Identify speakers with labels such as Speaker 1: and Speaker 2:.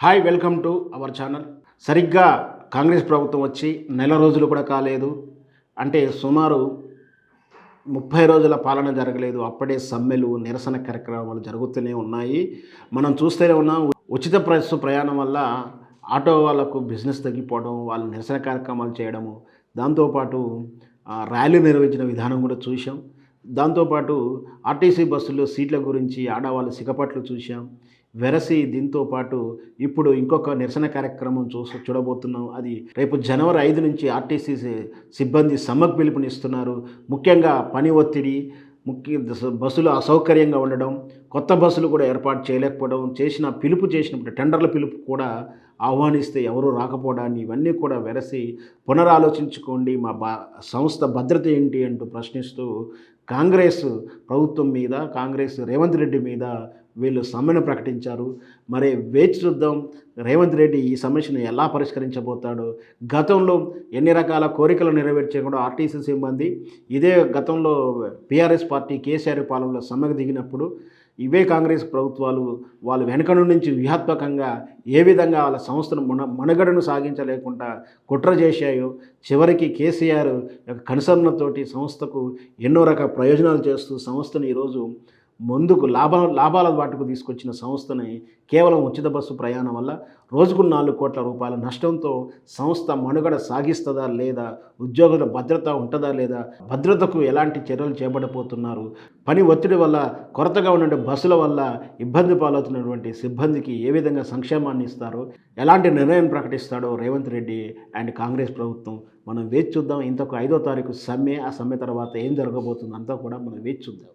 Speaker 1: Hi welcome to our channel. సరిగ్గా కాంగ్రెస్ ప్రభుత్వం వచ్చి నెల రోజులు కూడా కాలేదు. అంటే సుమారు 30 రోజుల పాలన జరగలేదు. అప్పుడే సమ్మెలు, నిరసన కార్యక్రమాలు జరుగుతూనే ఉన్నాయి. మనం చూస్తూనే ఉన్నాం. ఉచిత బస్సు ప్రయాణం వల్ల ఆటో వాళ్ళకు బిజినెస్ తగ్గిపోవడం, వాళ్ళు నిరసన కార్యక్రమాలు చేయడము, దాంతోపాటు ర్యాలీ నిర్వహించిన విధానం కూడా చూసాం. దాంతోపాటు ఆర్టీసీ బస్సుల్లో సీట్ల గురించి ఆడవాళ్ళు సిగపట్లు చూసాం. వెరసి దీంతో పాటు ఇప్పుడు ఇంకొక నిరసన కార్యక్రమం చూడబోతున్నాం. అది రేపు జనవరి 5 నుంచి ఆర్టీసీ సిబ్బంది సమ్మెకు పిలుపునిస్తున్నారు. ముఖ్యంగా పని ఒత్తిడి, బస్సులు అసౌకర్యంగా ఉండడం, కొత్త బస్సులు కూడా ఏర్పాటు చేయలేకపోవడం, పిలుపు చేసినప్పుడు టెండర్ల పిలుపు కూడా ఆహ్వానిస్తే ఎవరు రాకపోవడాన్ని ఇవన్నీ కూడా వెరసి పునరాలోచించుకోండి, మా సంస్థ భద్రత ఏంటి అంటూ ప్రశ్నిస్తూ కాంగ్రెస్ ప్రభుత్వం మీద, కాంగ్రెస్ రేవంత్ రెడ్డి మీద వీళ్ళు సమ్మెను ప్రకటించారు. మరి వేచి చూద్దాం రేవంత్ రెడ్డి ఈ సమస్యను ఎలా పరిష్కరించబోతాడో. గతంలో ఎన్ని రకాల కోరికలు నెరవేర్చే కూడా ఆర్టీసీ సిబ్బంది ఇదే గతంలో బీఆర్ఎస్ పార్టీ కేసీఆర్ పాలనలో సమ్మెకు దిగినప్పుడు ఇవే కాంగ్రెస్ ప్రభుత్వాలు వాళ్ళు వెనక నుంచి వ్యూహాత్మకంగా ఏ విధంగా వాళ్ళ సంస్థను మనుగడను సాగించలేకుండా కుట్ర చేశాయో, చివరికి కేసీఆర్ కనుసరణతోటి సంస్థకు ఎన్నో రకాల ప్రయోజనాలు చేస్తూ సంస్థను ఈరోజు ముందుకు లాభాల బాటుకు తీసుకొచ్చిన సంస్థని కేవలం ఉచిత బస్సు ప్రయాణం వల్ల రోజుకు 4 కోట్ల రూపాయల నష్టంతో సంస్థ మనుగడ సాగిస్తుందా లేదా, ఉద్యోగుల భద్రత ఉంటుందా లేదా, భద్రతకు ఎలాంటి చర్యలు చేపట్టబోతున్నారు, పని ఒత్తిడి వల్ల కొరతగా ఉన్న బస్సుల వల్ల ఇబ్బంది పాలవుతున్నటువంటి సిబ్బందికి ఏ విధంగా సంక్షేమాన్ని ఇస్తారో, ఎలాంటి నిర్ణయం ప్రకటిస్తాడో రేవంత్ రెడ్డి అండ్ కాంగ్రెస్ ప్రభుత్వం. మనం వేచి చూద్దాం. ఇంతకు 5వ తారీఖు సమ్మె, ఆ సమ్మె తర్వాత ఏం జరగబోతుందో అంతా కూడా మనం వేచి చూద్దాం.